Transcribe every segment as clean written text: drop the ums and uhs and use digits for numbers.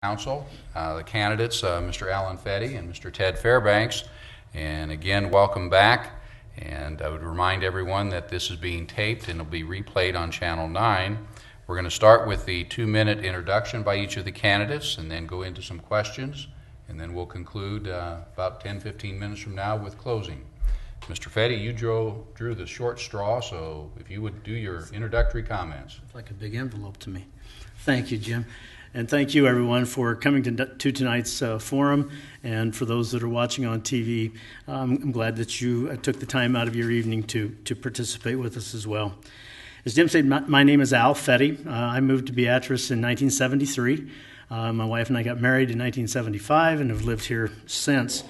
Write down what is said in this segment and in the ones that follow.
Council, the candidates, Mr. Alan Fetty and Mr. Ted Fairbanks. And again, welcome back. And I would remind everyone that this is being taped and it'll be replayed on Channel 9. We're going to start with the 2-minute introduction by each of the candidates and then go into some questions. And then we'll conclude about 10-15 minutes from now with closing. Mr. Fetty, you drew the short straw, so if you would do your introductory comments. It's like a big envelope to me. Thank you, Jim. And thank you, everyone, for coming to tonight's forum. And for those that are watching on TV, I'm glad that you took the time out of your evening to participate with us as well. As Jim said, my name is Al Fetty. I moved to Beatrice in 1973. My wife and I got married in 1975 and have lived here since.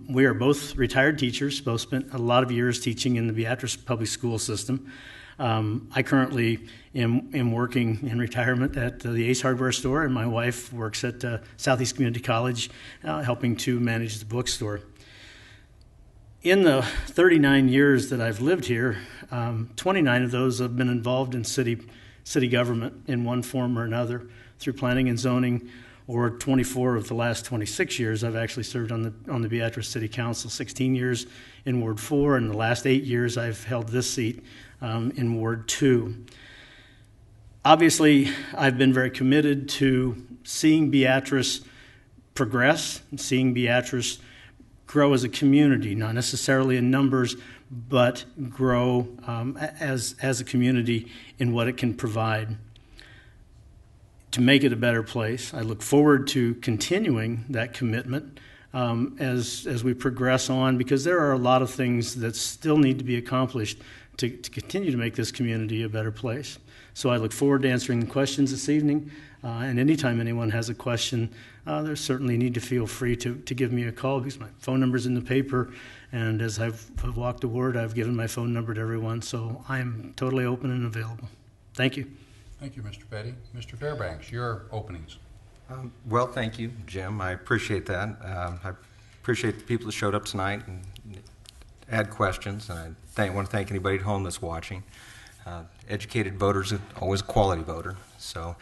We are both retired teachers, both spent a lot of years teaching in the Beatrice public school system. I currently am working in retirement at the Ace Hardware store, and my wife works at Southeast Community College, helping to manage the bookstore. In the 39 years that I've lived here, 29 of those have been involved in city government in one form or another through planning and zoning, or 24 of the last 26 years I've actually served on the Beatrice City Council, 16 years in Ward 4, and the last 8 years I've held this seat in Ward 2. Obviously, I've been very committed to seeing Beatrice progress, and seeing Beatrice grow as a community, not necessarily in numbers, but grow as a community in what it can provide to make it a better place. I look forward to continuing that commitment as we progress on, because there are a lot of things that still need to be accomplished to continue to make this community a better place. So I look forward to answering the questions this evening, and anytime anyone has a question, they certainly need to feel free to give me a call, because my phone number's in the paper, and as I've walked the word, I've given my phone number to everyone, so I'm totally open and available. Thank you. Thank you, Mr. Fetty. Mr. Fairbanks, your openings. Well, thank you, Jim. I appreciate that. I appreciate the people that showed up tonight and had questions, and I want to thank anybody at home that's watching. Educated voters are always a quality voter. So,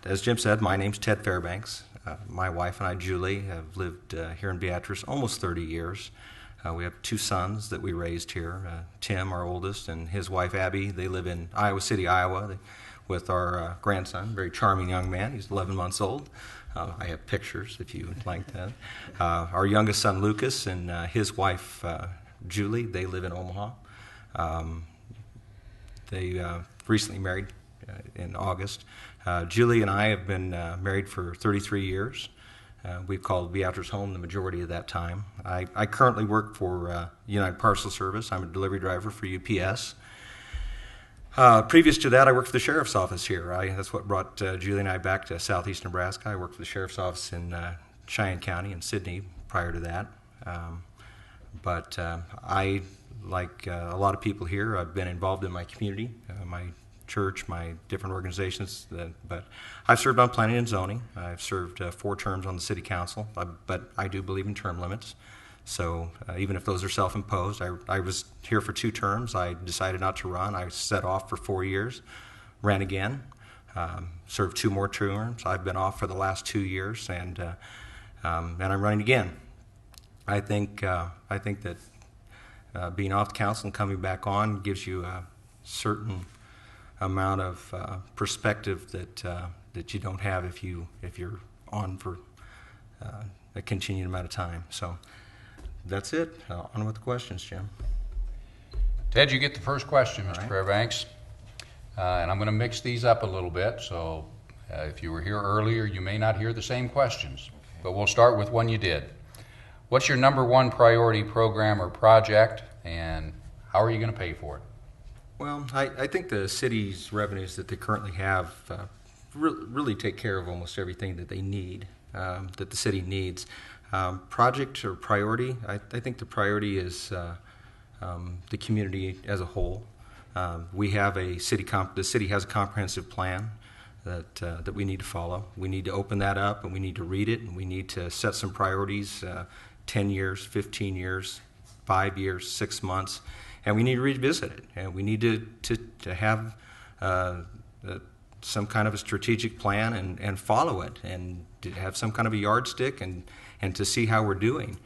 as Jim said, my name's Ted Fairbanks. My wife and I, Julie, have lived here in Beatrice almost 30 years. We have 2 sons that we raised here. Tim, our oldest, and his wife, Abby. They live in Iowa City, Iowa, with our grandson, very charming young man. He's 11 months old. I have pictures if you would like that. Our youngest son, Lucas, and his wife, Julie, they live in Omaha. They recently married in August. Julie and I have been married for 33 years. We've called Beatrice home the majority of that time. I currently work for United Parcel Service. I'm a delivery driver for UPS. Previous to that, I worked for the Sheriff's Office here. That's what brought Julie and I back to southeast Nebraska. I worked for the Sheriff's Office in Cheyenne County and Sidney prior to that. But I, like a lot of people here, I've been involved in my community, my church, my different organizations, but I've served on planning and zoning. I've served 4 terms on the city council, but I do believe in term limits. So even if those are self-imposed, I was here for 2 terms. I decided not to run. I set off for 4 years, ran again, served 2 more terms. I've been off for the last 2 years, and I'm running again. I think that being off the council and coming back on gives you a certain amount of perspective that you don't have if you're on for a continued amount of time. So that's it. On with the questions, Jim. Ted, you get the first question, Mr. Right. Fairbanks. And I'm going to mix these up a little bit, so if you were here earlier, you may not hear the same questions. Okay. But we'll start with one you did. What's your number 1 priority program or project, and how are you going to pay for it? Well, I think the city's revenues that they currently have really take care of almost everything that they need, that the city needs. Project or priority, I think the priority is the community as a whole. We have the city has a comprehensive plan that we need to follow. We need to open that up, and we need to read it, and we need to set some priorities, 10 years, 15 years, 5 years, 6 months, and we need to revisit it. And we need to have some kind of a strategic plan and follow it, and to have some kind of a yardstick and to see how we're doing.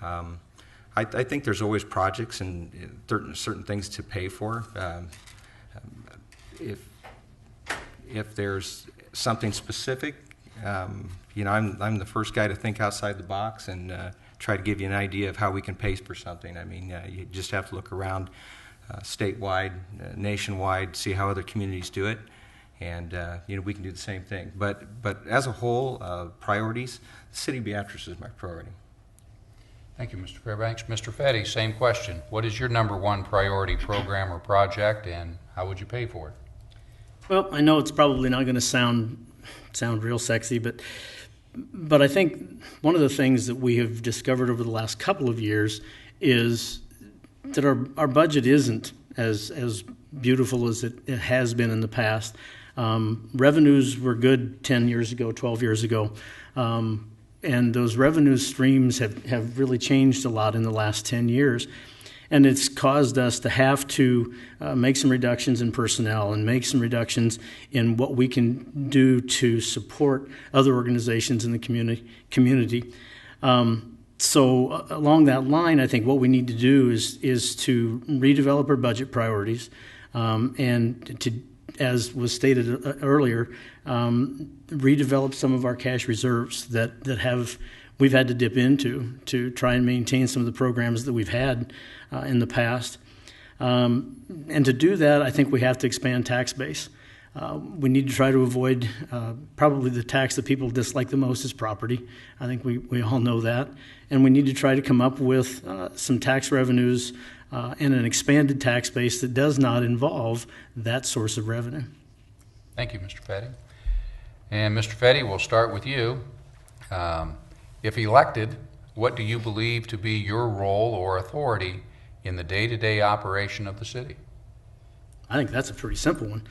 I think there's always projects and certain things to pay for. If there's something specific, I'm the first guy to think outside the box and try to give you an idea of how we can pay for something. I mean, you just have to look around statewide, nationwide, see how other communities do it, and we can do the same thing. But as a whole, priorities, the city of Beatrice is my priority. Thank you, Mr. Fairbanks. Mr. Fetty, same question. What is your number one priority program or project, and how would you pay for it? Well, I know it's probably not going to sound real sexy, but I think one of the things that we have discovered over the last couple of years is that our budget isn't as beautiful as it has been in the past. Revenues were good 10 years ago, 12 years ago, and those revenue streams have really changed a lot in the last 10 years. And it's caused us to have to make some reductions in personnel and make some reductions in what we can do to support other organizations in the community. So along that line, I think what we need to do is to redevelop our budget priorities and to, as was stated earlier, redevelop some of our cash reserves that we've had to dip into to try and maintain some of the programs that we've had in the past. And to do that, I think we have to expand tax base. We need to try to avoid probably the tax that people dislike the most is property. I think we all know that. And we need to try to come up with some tax revenues and an expanded tax base that does not involve that source of revenue. Thank you, Mr. Fetty. And Mr. Fetty, we'll start with you. If elected, what do you believe to be your role or authority in the day-to-day operation of the city? I think that's a pretty simple one.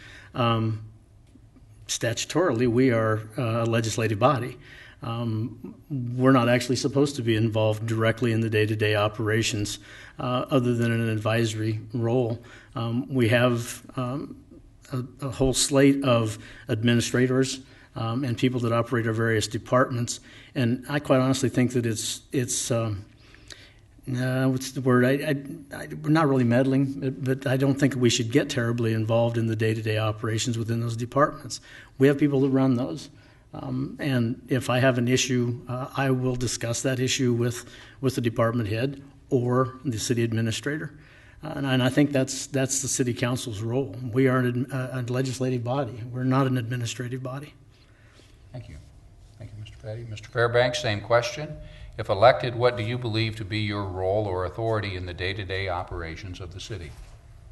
Statutorily, we are a legislative body. We're not actually supposed to be involved directly in the day-to-day operations other than in an advisory role. We have a whole slate of administrators and people that operate our various departments. And I quite honestly think that it's what's the word? We're not really meddling, but I don't think we should get terribly involved in the day-to-day operations within those departments. We have people that run those. And if I have an issue, I will discuss that issue with the department head or the city administrator. And I think that's the city council's role. We are a legislative body. We're not an administrative body. Thank you. Thank you, Mr. Fetty. Mr. Fairbanks, same question. If elected, what do you believe to be your role or authority in the day-to-day operations of the city?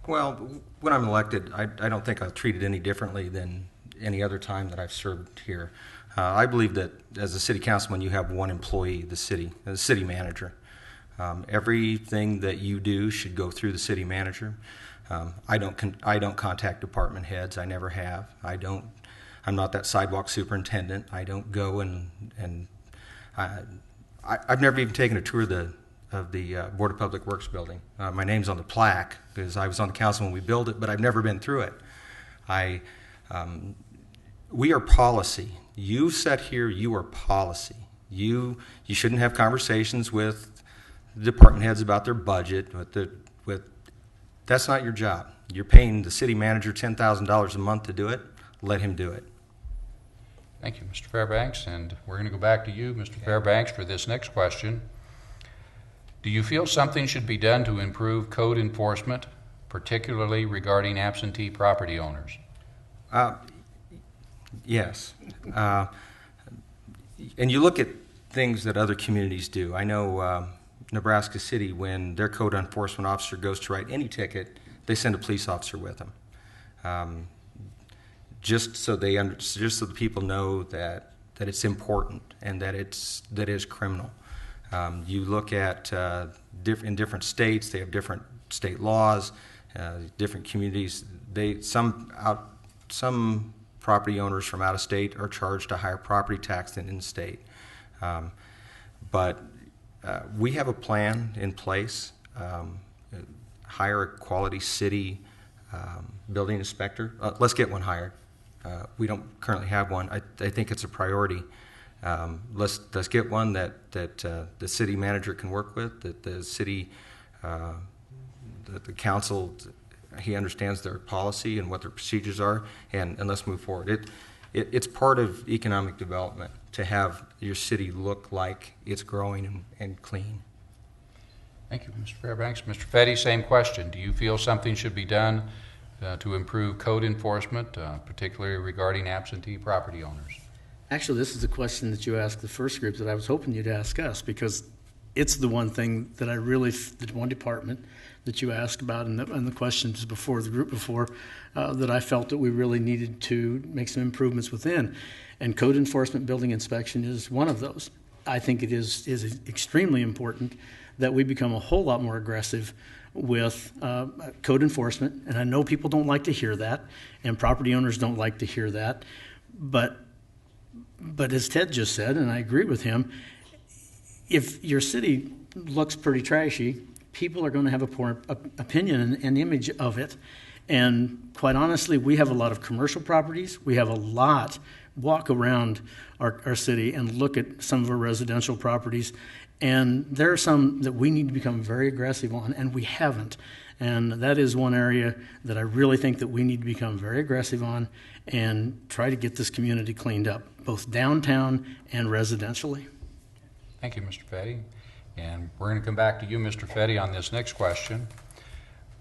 Well, when I'm elected, I don't think I'll treat it any differently than any other time that I've served here. I believe that as a city councilman, you have one employee, the city manager. Everything that you do should go through the city manager. I don't contact department heads. I never have. I'm not that sidewalk superintendent. I don't go and I've never even taken a tour of the Board of Public Works building. My name's on the plaque because I was on the council when we built it, but I've never been through it. We are policy. You sat here, you are policy. You shouldn't have conversations with the department heads about their budget. That's not your job. You're paying the city manager $10,000 a month to do it. Let him do it. Thank you, Mr. Fairbanks. And we're going to go back to you, Mr. Fairbanks, for this next question. Do you feel something should be done to improve code enforcement, particularly regarding absentee property owners? Yes. And you look at things that other communities do. I know Nebraska City, when their code enforcement officer goes to write any ticket, they send a police officer with them. Just so the people know that it's important and that it is criminal. You look at in different states, they have different state laws, different communities. Some property owners from out of state are charged a higher property tax than in state. But we have a plan in place. Hire a quality city building inspector. Let's get one hired. We don't currently have one. I think it's a priority. Let's get one that the city manager can work with, that the city, that the council, he understands their policy and what their procedures are, and let's move forward. It's part of economic development to have your city look like it's growing and clean. Thank you, Mr. Fairbanks. Mr. Fetty, same question. Do you feel something should be done to improve code enforcement, particularly regarding absentee property owners? Actually, this is the question that you asked the first group that I was hoping you'd ask us, because it's the one thing that I really, the one department that you asked about and the questions before the group before, that I felt that we really needed to make some improvements within. And code enforcement building inspection is one of those. I think it is extremely important that we become a whole lot more aggressive with code enforcement. And I know people don't like to hear that, and property owners don't like to hear that. But as Ted just said, and I agree with him, if your city looks pretty trashy, people are going to have a poor opinion and image of it. And quite honestly, we have a lot of commercial properties. We have a lot. Walk around our city and look at some of our residential properties, and there are some that we need to become very aggressive on, and we haven't. And that is one area that I really think that we need to become very aggressive on and try to get this community cleaned up, both downtown and residentially. Thank you, Mr. Fetty. And we're going to come back to you, Mr. Fetty, on this next question.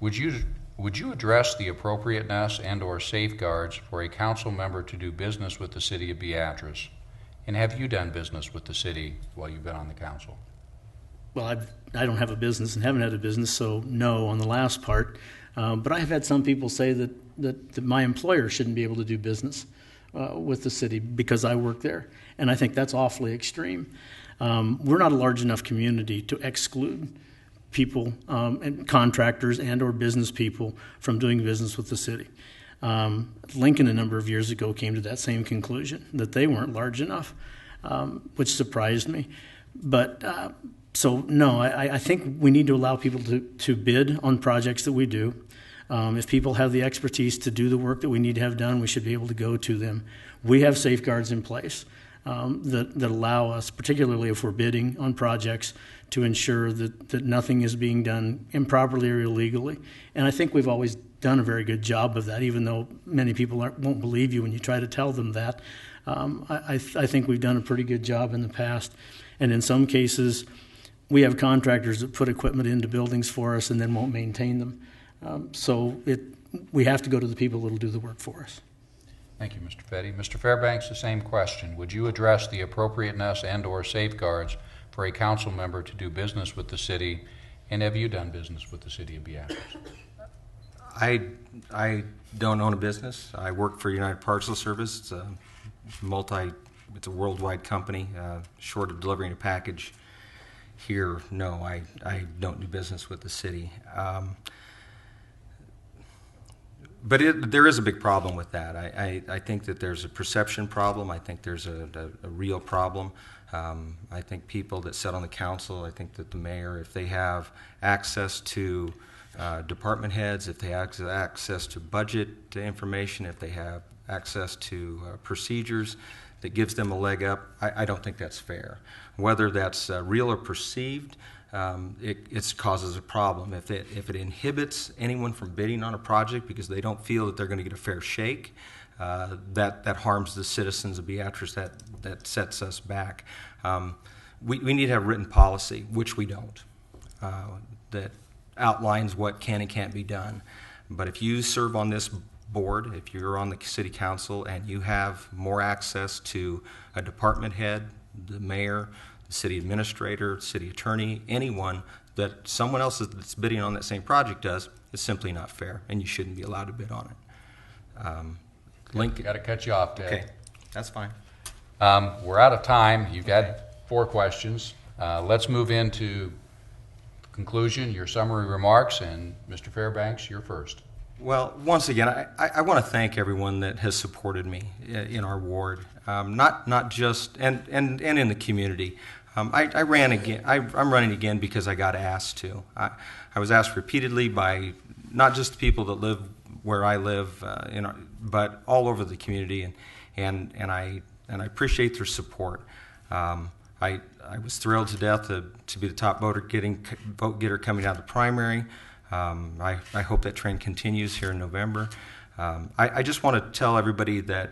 Would you address the appropriateness and/or safeguards for a council member to do business with the city of Beatrice? And have you done business with the city while you've been on the council? Well, I don't have a business and haven't had a business, so no on the last part. But I have had some people say that my employer shouldn't be able to do business with the city because I work there. And I think that's awfully extreme. We're not a large enough community to exclude people and contractors and or business people from doing business with the city. Lincoln a number of years ago came to that same conclusion, that they weren't large enough, which surprised me. But so no, I think we need to allow people to bid on projects that we do. If people have the expertise to do the work that we need to have done, we should be able to go to them. We have safeguards in place that allow us, particularly if we're bidding on projects, to ensure that nothing is being done improperly or illegally. And I think we've always done a very good job of that, even though many people won't believe you when you try to tell them that. I think we've done a pretty good job in the past. And in some cases, we have contractors that put equipment into buildings for us and then won't maintain them. So we have to go to the people that will do the work for us. Thank you, Mr. Fetty. Mr. Fairbanks, the same question. Would you address the appropriateness and/or safeguards for a council member to do business with the city, and have you done business with the city of Beatrice? I don't own a business. I work for United Parcel Service. It's a worldwide company. Short of delivering a package here, no, I don't do business with the city. But there is a big problem with that. I think that there's a perception problem. I think there's a real problem. I think people that sit on the council, I think that the mayor, if they have access to department heads, if they have access to budget information, if they have access to procedures that gives them a leg up, I don't think that's fair. Whether that's real or perceived, it causes a problem. If it inhibits anyone from bidding on a project because they don't feel that they're going to get a fair shake, that harms the citizens of Beatrice, that sets us back. We need to have written policy, which we don't, that outlines what can and can't be done. But if you serve on this board, if you're on the city council and you have more access to a department head, the mayor, the city administrator, city attorney, anyone that someone else that's bidding on that same project does, it's simply not fair, and you shouldn't be allowed to bid on it. Lincoln. Got to cut you off, Ted. Okay, that's fine. We're out of time. You've had 4 questions. Let's move into conclusion, your summary remarks, and Mr. Fairbanks, you're first. Well, once again, I want to thank everyone that has supported me in our ward, not just and in the community. I ran again. I'm running again because I got asked to. I was asked repeatedly by not just the people that live where I live, but all over the community, and I appreciate their support. I was thrilled to death to be the top vote getter coming out of the primary. I hope that trend continues here in November. I just want to tell everybody that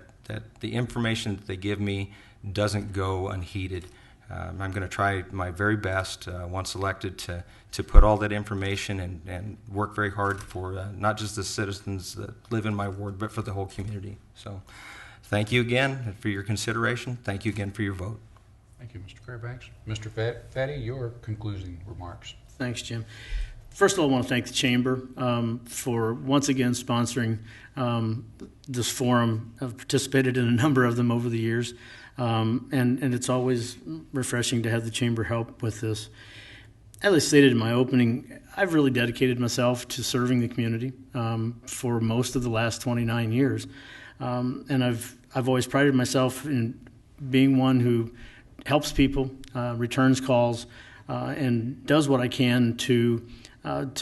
the information that they give me doesn't go unheeded. I'm going to try my very best, once elected, to put all that information and work very hard for not just the citizens that live in my ward, but for the whole community. So thank you again for your consideration. Thank you again for your vote. Thank you, Mr. Fairbanks. Mr. Fetty, your concluding remarks. Thanks, Jim. First of all, I want to thank the Chamber for once again sponsoring this forum. I've participated in a number of them over the years, and it's always refreshing to have the Chamber help with this. As I stated in my opening, I've really dedicated myself to serving the community for most of the last 29 years, and I've always prided myself in being one who helps people, returns calls, and does what I can to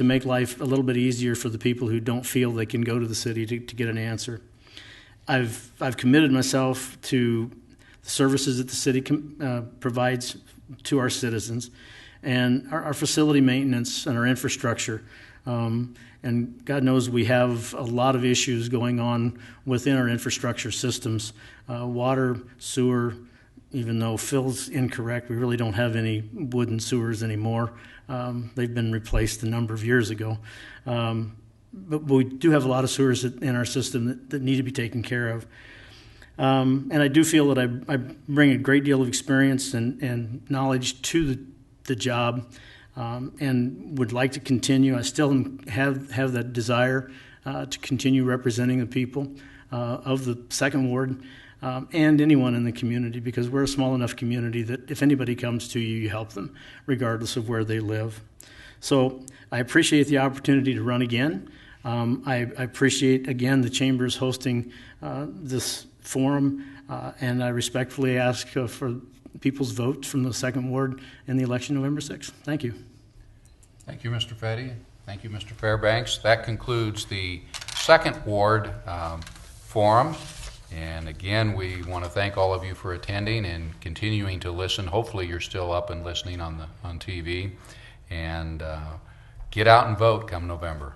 make life a little bit easier for the people who don't feel they can go to the city to get an answer. I've committed myself to the services that the city provides to our citizens, and our facility maintenance and our infrastructure. And God knows we have a lot of issues going on within our infrastructure systems, water, sewer. Even though Phil's incorrect, we really don't have any wooden sewers anymore. They've been replaced a number of years ago. But we do have a lot of sewers in our system that need to be taken care of. And I do feel that I bring a great deal of experience and knowledge to the job, and would like to continue. I still have that desire to continue representing the people of the Second Ward. And anyone in the community, because we're a small enough community that if anybody comes to you, you help them, regardless of where they live. So I appreciate the opportunity to run again. I appreciate, again, the Chamber's hosting this forum, and I respectfully ask for people's vote from the Second Ward in the election November 6th. Thank you. Thank you, Mr. Fetty. Thank you, Mr. Fairbanks. That concludes the Second Ward forum. And again, we want to thank all of you for attending and continuing to listen. Hopefully you're still up and listening on TV. And get out and vote come November.